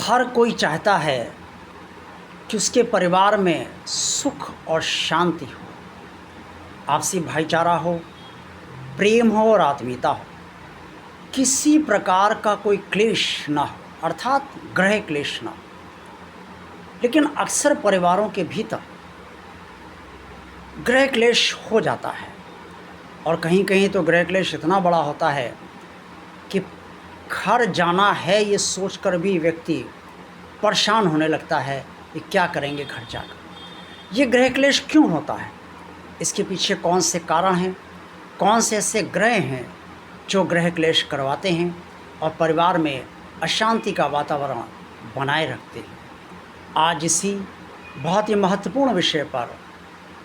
हर कोई चाहता है कि उसके परिवार में सुख और शांति हो, आपसी भाईचारा हो, प्रेम हो और आत्मीयता हो, किसी प्रकार का कोई क्लेश ना हो, अर्थात गृह क्लेश ना हो। लेकिन अक्सर परिवारों के भीतर गृह क्लेश हो जाता है और कहीं कहीं तो गृह क्लेश इतना बड़ा होता है कि घर जाना है ये सोचकर भी व्यक्ति परेशान होने लगता है कि क्या करेंगे घर जाकर। ये गृह क्लेश क्यों होता है, इसके पीछे कौन से कारण हैं, कौन से ऐसे ग्रह हैं जो गृह क्लेश करवाते हैं और परिवार में अशांति का वातावरण बनाए रखते हैं। आज इसी बहुत ही महत्वपूर्ण विषय पर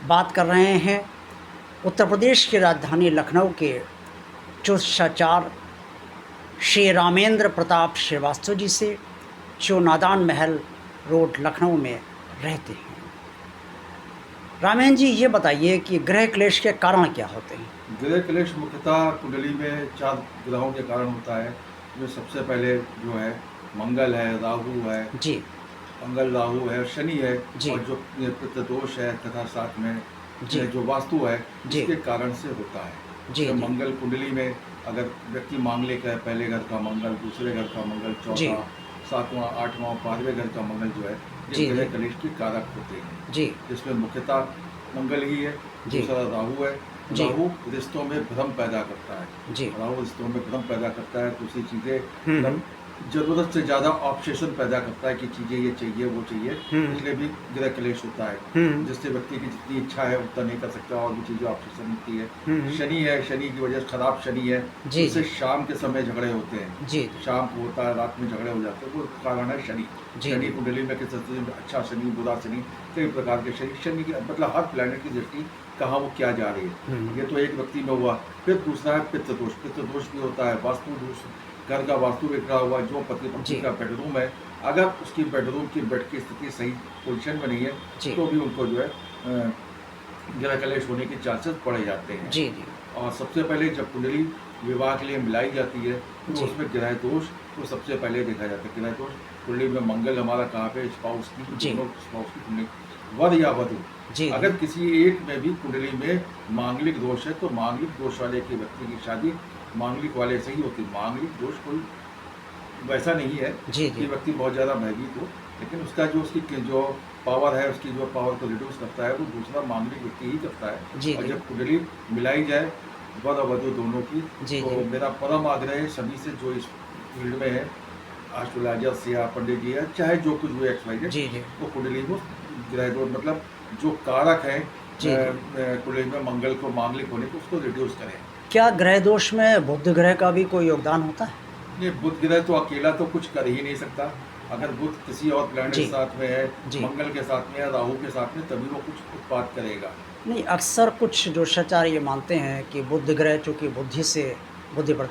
बात कर रहे हैं उत्तर प्रदेश की राजधानी लखनऊ के ज्योतिषाचार्य श्री रामेंद्र प्रताप श्रीवास्तव जी से, जो नादान महल रोड लखनऊ में रहते हैं। रामेंद्र जी, ये बताइए कि गृह क्लेश के कारण क्या होते हैं? गृह क्लेश मुख्यतः कुंडली में 4 ग्रहों के कारण होता है। जो सबसे पहले जो है मंगल है, राहु है जी मंगल राहु है, शनि है जी और जो पितृ दोष है तथा साथ में जी जो वास्तु है जी इसके कारण से होता है। जी जब जी मंगल कुंडली में अगर व्यक्ति मांगलिक है, पहले घर का मंगल, दूसरे घर का मंगल, जी चौथा, सातवां, आठवां, 12वें घर का मंगल जो है जी ये जी गृह क्लेश के कारक होते हैं। जी जिसमें मुख्यतः मंगल ही है, जी दूसरा राहु है। जी राहु रिश्तों में भ्रम पैदा करता है। जी राहु रिश्तों में भ्रम पैदा करता है, दूसरी चीज़ें हम्म मतलब ज़रूरत से ज़्यादा ऑब्सेशन पैदा करता है कि चीज़ें ये चाहिए वो चाहिए, इसलिए भी गृह क्लेश होता है। जिससे व्यक्ति की जितनी इच्छा है उतना नहीं कर सकता और भी चीज़ें ऑब्सेशन होती है। शनि है, शनि की वजह से खराब शनि है, जी उससे जी शाम के समय झगड़े होते हैं। जी शाम को होता है, रात में झगड़े हो जाते हैं, वो कारण है शनि। जी शनि जी कुंडली में किस तरह से अच्छा शनि, बुरा शनि, कई प्रकार के शनि। शनि की मतलब हर प्लैनेट की दृष्टि कहाँ वो क्या जा रही है, ये तो एक व्यक्ति में हुआ। फिर दूसरा है पितृदोष। पितृदोष भी होता है, वास्तु दोष, घर का वास्तु बिगड़ा हुआ, जो पति पत्नी जी का बेडरूम है, अगर उसकी बेडरूम की बेड की स्थिति सही पोजीशन में नहीं है जी तो भी उनको जो है गृह क्लेश होने के चांसेस बढ़े जाते हैं। जी जी और सबसे पहले जब कुंडली विवाह के लिए मिलाई जाती है तो जी उसमें ग्रह दोष तो सबसे पहले देखा जाता है। ग्रह दोष कुंडली में मंगल हमारा कहाँ पे, स्पाउस की, जी दोनों स्पाउस की कुंडली, वर या वधु, जी अगर किसी एक में भी कुंडली में मांगलिक दोष है तो मांगलिक दोष वाले के व्यक्ति की शादी मांगलिक वाले से ही होती है। मांगलिक दोष कोई वैसा नहीं है जी कि जी व्यक्ति बहुत ज़्यादा भयभीत हो, लेकिन उसका जो उसकी जो पावर है, उसकी जो पावर को रिड्यूस करता है वो दूसरा मांगलिक व्यक्ति ही करता है। जी और जी जब कुंडली मिलाई जाए वर और वधु दोनों की, जी तो जी मेरा परम आग्रह है सभी से जो इस फील्ड में है, एस्ट्रोलॉजर्स या पंडित जी है, चाहे जो कुछ भी एक्सवाइजेड, जी जी वो कुंडली को ग्रह दोष मतलब जो कारक है जी जी कुंडली में मंगल को मांगलिक होने को उसको रिड्यूस करें। क्या ग्रह दोष में बुध ग्रह का भी कोई योगदान होता है? ये बुध ग्रह तो अकेला तो कुछ कर ही नहीं सकता। अगर बुध किसी और प्लैनेट जी के साथ में है, जी मंगल के साथ में है, राहु के साथ में, तभी वो कुछ उत्पाद करेगा। नहीं, अक्सर कुछ ज्योतिषाचार्य ये मानते हैं कि बुध ग्रह चूँकि बुद्धि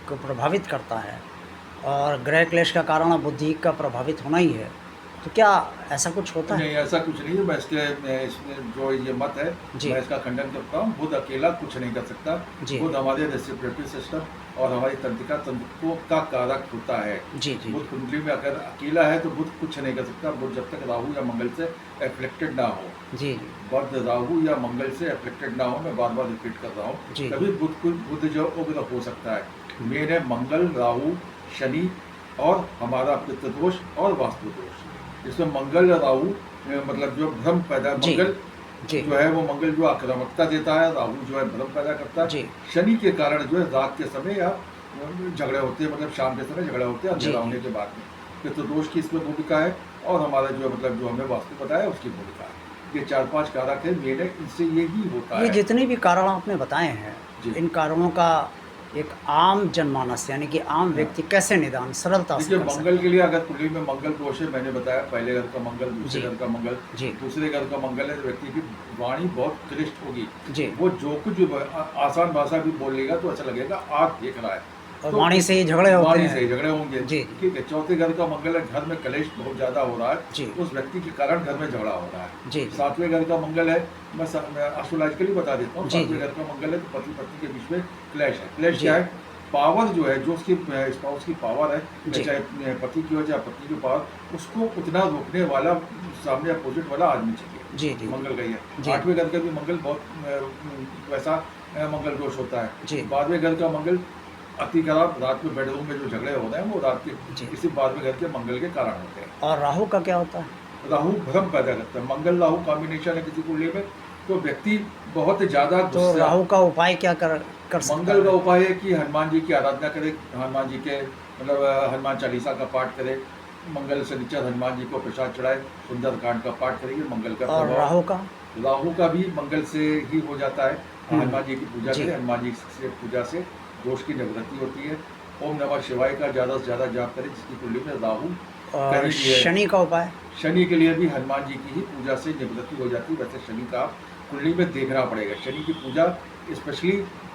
को प्रभावित करता है और गृह क्लेश का कारण बुद्धि का प्रभावित होना ही है, तो क्या ऐसा कुछ होता है? नहीं, ऐसा कुछ नहीं है। मैं इसमें जो ये मत है जी मैं इसका खंडन करता हूँ। बुध अकेला कुछ नहीं कर सकता। जी बुध हमारे रेस्पिरेटरी सिस्टम और हमारी तंत्रिका तंत्र का कारक होता है। जी जी बुध कुंडली में अगर अकेला है तो बुध कुछ नहीं कर सकता। बुध जब तक राहु या मंगल से एफ्लेक्टेड ना हो, जी जी बुध राहु या मंगल से एफ्लेक्टेड ना हो, मैं बार बार रिपीट कर रहा हूँ, जी तभी बुध जो उग्र हो सकता है। मेन है मंगल, राहु, शनि और हमारा पितृदोष और वास्तु दोष। इसमें मंगल राहु मतलब जो भ्रम पैदा, जी मंगल जी जो है वो मंगल जो आक्रामकता देता है, राहु जो है भ्रम पैदा करता है। जी शनि के कारण जो है रात के समय या झगड़े होते हैं, मतलब शाम के समय झगड़े होते हैं जी अंधेरा होने के बाद में। पितृदोष की इसमें भूमिका है और हमारा जो मतलब जो हमें वास्तु पता है उसकी भूमिका है। ये 4-5 कारक है मेन है, इनसे यही होता ये है। जितने भी कारण आपने बताए हैं, जी। इन कारणों का एक आम जनमानस यानी कि आम व्यक्ति कैसे निदान सरलता से देखिए, कर सकता मंगल के लिए अगर कुंडली में मंगल दोष है, मैंने बताया पहले घर का मंगल, दूसरे जी। घर का मंगल, जी दूसरे घर का मंगल है तो व्यक्ति की वाणी बहुत क्लिष्ट होगी। जी वो जो कुछ भी आसान भाषा भी बोल लेगा तो ऐसा लगेगा आग देख रहा है। और तो वाणी से ही झगड़े होते वाणी हैं। से ही झगड़े होंगे। जी ठीक है, चौथे घर का मंगल है, घर में कलेश बहुत ज्यादा हो रहा जी है, उस व्यक्ति के कारण घर में झगड़ा हो रहा है। जी सातवें घर का मंगल है, मैं एस्ट्रोलॉजिकली बता देता हूँ। जी सातवें जी घर का मंगल है तो पति पत्नी के बीच में क्लैश है। क्लैश जी क्या है पावर जो है, जो उसकी स्पाउस की पावर है, जी चाहे पति की हो चाहे पत्नी की पावर, उसको उतना रोकने वाला सामने अपोजिट वाला आदमी चाहिए। जी जी मंगल का ही है। जी 8वें घर का भी मंगल बहुत वैसा मंगल दोष होता है। जी 12वें घर का मंगल अति खराब, रात में बेडरूम में जो झगड़े होते हैं वो रात के जी। किसी 12वें घर के मंगल के कारण होते हैं। और राहु का क्या होता है? राहु भ्रम पैदा करता है। मंगल राहु कॉम्बिनेशन है किसी कुंडली में, तो व्यक्ति बहुत ज़्यादा तो गुस्सा। राहु का उपाय क्या कर सकता मंगल का है? उपाय है कि हनुमान जी की आराधना करे, हनुमान जी के मतलब हनुमान चालीसा का पाठ करे, मंगल शनिचर हनुमान जी को प्रसाद चढ़ाए, सुंदरकांड का पाठ करेंगे, मंगल का और प्रभाव। राहु का? राहु का भी मंगल से ही हो जाता है। हनुमान जी की पूजा जी। करें, हनुमान जी से पूजा से दोष की निवृत्ति होती है। ओम नमः शिवाय का ज़्यादा से ज़्यादा जाप करें जिसकी कुंडली में राहु और कहीं भी है। शनि का उपाय? शनि के लिए भी हनुमान जी की ही पूजा से निवृत्ति हो जाती है। वैसे शनि का कुंडली में देखना पड़ेगा, शनि की पूजा स्पेशली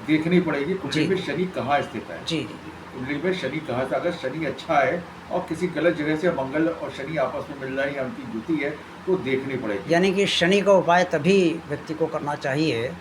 देखनी पड़ेगी कुंडली जी। में शनि कहाँ स्थित है। जी जी कुंडली में शनि कहाँ से, अगर शनि अच्छा है और किसी गलत जगह से मंगल और शनि आपस में मिल रहा है या उनकी युति है तो देखनी पड़ेगी। यानी कि शनि का उपाय तभी व्यक्ति को करना चाहिए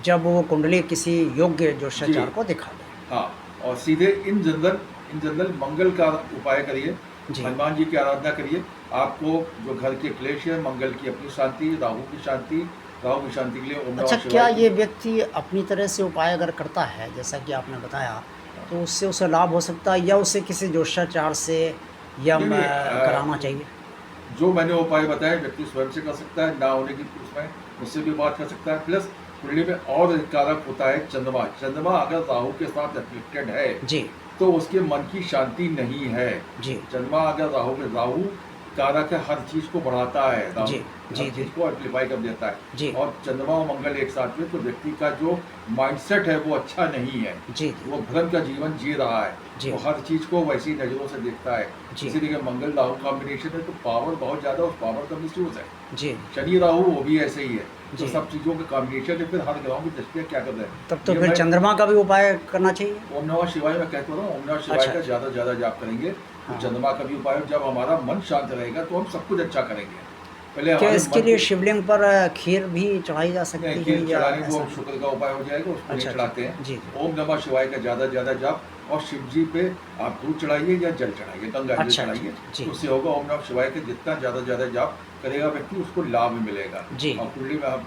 जब वो कुंडली किसी योग्य ज्योतिषाचार्य को दिखा दे। हाँ, और सीधे इन जनरल मंगल का उपाय करिए, जी। हनुमान जी की आराधना करिए। आपको जो घर के क्लेश है, मंगल की अपनी शांति, राहु की शांति के लिए ओम नमः अच्छा, शिवाय क्या की- ये व्यक्ति अपनी तरह से उपाय अगर करता है जैसा कि आपने बताया तो उससे उसे लाभ हो सकता है या उसे किसी ज्योतिषाचार्य से या नहीं, नहीं, कराना चाहिए? जो मैंने उपाय बताए व्यक्ति स्वयं से कर सकता है, ना होने की उसमें मुझसे भी बात कर सकता है। प्लस कुंडली में और एक कारक होता है चंद्रमा। चंद्रमा अगर राहु के साथ एफिलिक्टेड है जी तो उसके मन की शांति नहीं है। जी चंद्रमा अगर राहु कारक है, हर चीज को बढ़ाता है, राहु जी, जी, हर जी। चीज को एम्पलीफाई कर देता है। जी और चंद्रमा और मंगल एक साथ में तो व्यक्ति का जो माइंडसेट है वो अच्छा नहीं है, जी वो भ्रम का जीवन जी रहा है, जी। वो हर चीज को वैसी नजरों से देखता है। जी। इसीलिए मंगल राहु कॉम्बिनेशन है तो पावर बहुत ज्यादा, उस पावर का मिसयूज है। जी। शनि राहु वो भी ऐसे ही है, तो जी। सब चीजों का कॉम्बिनेशन है। फिर हर ग्रहों की दृष्टियाँ क्या कर रहे हैं, तब तो ये फिर मैं- चंद्रमा का भी उपाय करना चाहिए? ओम नमः शिवाय मैं कहता हूँ, ओम नमः शिवाय अच्छा, का अच्छा। ज़्यादा से ज़्यादा जाप करेंगे तो हाँ। चंद्रमा का भी उपाय हो। जब हमारा मन शांत रहेगा तो हम सब कुछ अच्छा करेंगे। पहले क्या हमारे इसके मन लिए को- शिवलिंग पर खीर भी चढ़ाई जा सकती नहीं, है खीर या चढ़ाने वो ऐसा? शुक्र का उपाय हो जाएगा, उसको नहीं अच्छा, चढ़ाते अच्छा। हैं। जी, जी। ओम नमः शिवाय का ज़्यादा से ज़्यादा जाप, और शिव जी पे आप दूध चढ़ाइए या जल चढ़ाइए, गंगा जल अच्छा, चढ़ाइए, जी। उससे होगा। ओम नमः शिवाय के जितना ज़्यादा से ज़्यादा जाप करेगा व्यक्ति उसको लाभ मिलेगा। जी। और कुंडली में आप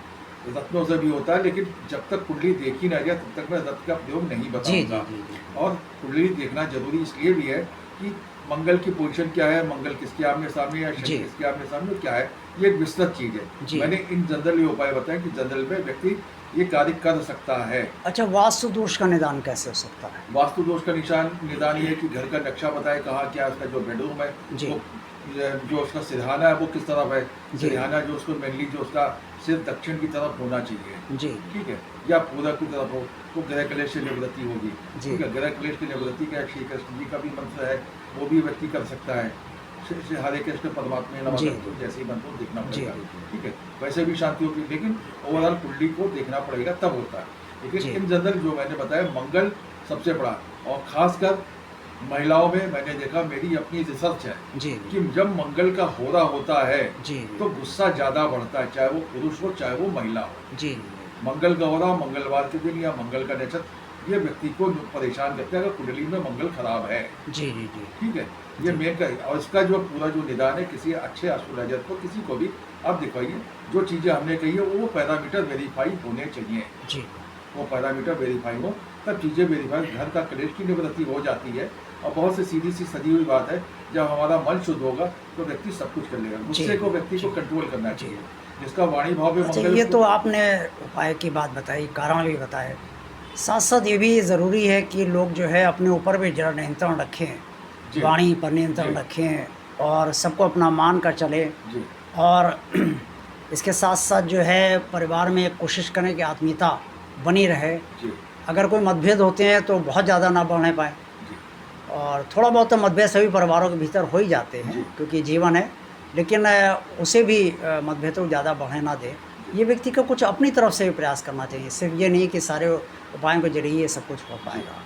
रत्नों से भी होता है, लेकिन जब तक कुंडली देखी ना जाए तब तक मैं रत्न का प्रयोग नहीं जी जी बताऊंगा। जी जी और कुंडली देखना जरूरी इसलिए भी है कि मंगल की पोजीशन क्या है, मंगल किसके आमने सामने या शनि जी। किसके आमने सामने क्या है, ये एक विस्तृत चीज जी। है। मैंने इन जनरल ये उपाय बताए कि जनरल में व्यक्ति ये कार्य कर सकता है। अच्छा, वास्तु दोष का निदान कैसे हो सकता है? वास्तु दोष का निदान ये है कि घर का नक्शा बताए कहाँ क्या है, उसका जो बेडरूम है जी। वो जो उसका सिरहाना है वो किस तरफ है। जी। सिरहाना जो उसको मेनली जो उसका सिर दक्षिण की तरफ होना चाहिए, जी ठीक है, या पूरब की तरफ हो तो ग्रह क्लेश से निवृत्ति होगी। जी। ठीक है, ग्रह क्लेश की निवृत्ति का श्री कृष्ण जी का भी मंत्र है, वो भी व्यक्ति कर सकता है। श्री हरे कृष्ण परमात्मा नमः जी। तो जैसे ही मंत्र देखना जी। पड़ेगा, ठीक है, वैसे भी शांति होगी, लेकिन ओवरऑल कुंडली को देखना पड़ेगा तब होता है। जी। लेकिन इन जनरल जो मैंने बताया मंगल सबसे बड़ा, और खासकर महिलाओं में मैंने देखा, मेरी अपनी रिसर्च है जी कि जब मंगल का होरा होता है जी तो गुस्सा ज़्यादा बढ़ता है, चाहे वो पुरुष हो चाहे वो महिला हो। जी मंगल का होरा मंगलवार के दिन या मंगल का नक्षत्र ये व्यक्ति को परेशान करता है अगर कुंडली में मंगल खराब है, जी जी जी ठीक है। ये मेन का, और इसका जो पूरा जो निदान है किसी अच्छे एस्ट्रोलॉजर को, किसी को भी आप दिखाइए, जो चीज़ें हमने कही है वो पैरामीटर वेरीफाई होने चाहिए, जी वो पैरामीटर वेरीफाई हो तब चीज़ें वेरीफाई, घर का क्लेश की निवृत्ति हो जाती है। और बहुत से सीधी सी सदी हुई बात है, जब हमारा मन शुद्ध होगा तो व्यक्ति सब कुछ कर लेगा। गुस्से को व्यक्ति को कंट्रोल करना चाहिए, जिसका वाणी भाव में अच्छा, मंगल ये को- तो आपने उपाय की बात बताई, कारण भी बताए, साथ साथ ये भी ज़रूरी है कि लोग जो है अपने ऊपर भी जरा नियंत्रण रखें, जी। वाणी पर नियंत्रण जी। रखें और सबको अपना मान कर चले। जी और इसके साथ साथ जो है परिवार में कोशिश करें कि आत्मीयता बनी रहे। जी अगर कोई मतभेद होते हैं तो बहुत ज़्यादा ना बढ़ने पाए, जी और थोड़ा बहुत तो मतभेद सभी परिवारों के भीतर हो ही जाते हैं जी। क्योंकि जीवन है, लेकिन उसे भी मतभेदों को ज़्यादा बढ़ने ना दे। ये व्यक्ति को कुछ अपनी तरफ से भी प्रयास करना चाहिए, सिर्फ ये नहीं कि सारे उपायों के जरिए ये सब कुछ हो पाएगा।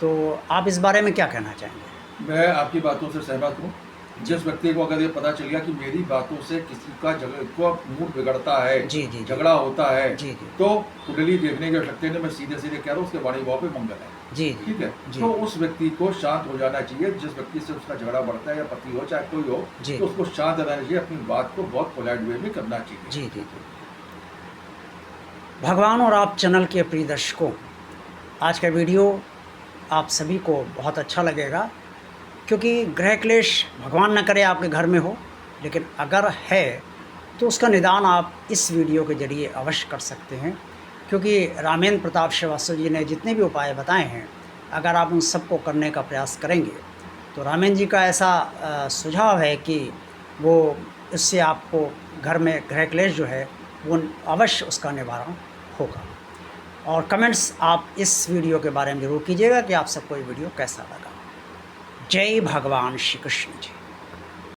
तो आप इस बारे में क्या कहना चाहेंगे? मैं आपकी बातों से सहमत हूँ। जिस व्यक्ति को अगर ये पता चल गया कि मेरी बातों से किसी का मूड बिगड़ता है, जी, जी, जी। झगड़ा होता है, जी, जी। तो कुंडली देखने के आवश्यकता नहीं, मैं सीधे सीधे कह रहा हूँ उसके वाणी भाव पे मंगल है। जी ठीक है, जी तो उस व्यक्ति को शांत हो जाना चाहिए। जिस व्यक्ति से उसका झगड़ा बढ़ता है, या पति हो चाहे कोई हो, जी तो उसको शांत रहना चाहिए, अपनी बात को बहुत पोलाइट वे में करना चाहिए। जी जी जी। भगवान और आप चैनल के प्रिय दर्शकों, आज का वीडियो आप सभी को बहुत अच्छा लगेगा, क्योंकि गृह क्लेश भगवान न करे आपके घर में हो, लेकिन अगर है तो उसका निदान आप इस वीडियो के ज़रिए अवश्य कर सकते हैं। क्योंकि रामेंद्र प्रताप श्रीवास्तव जी ने जितने भी उपाय बताए हैं, अगर आप उन सबको करने का प्रयास करेंगे तो रामेंद्र जी का ऐसा सुझाव है कि वो इससे आपको घर में गृह क्लेश जो है वो अवश्य उसका निवारण होगा। और कमेंट्स आप इस वीडियो के बारे में ज़रूर कीजिएगा कि आप सबको ये वीडियो कैसा लगा। जय भगवान श्री कृष्ण जी।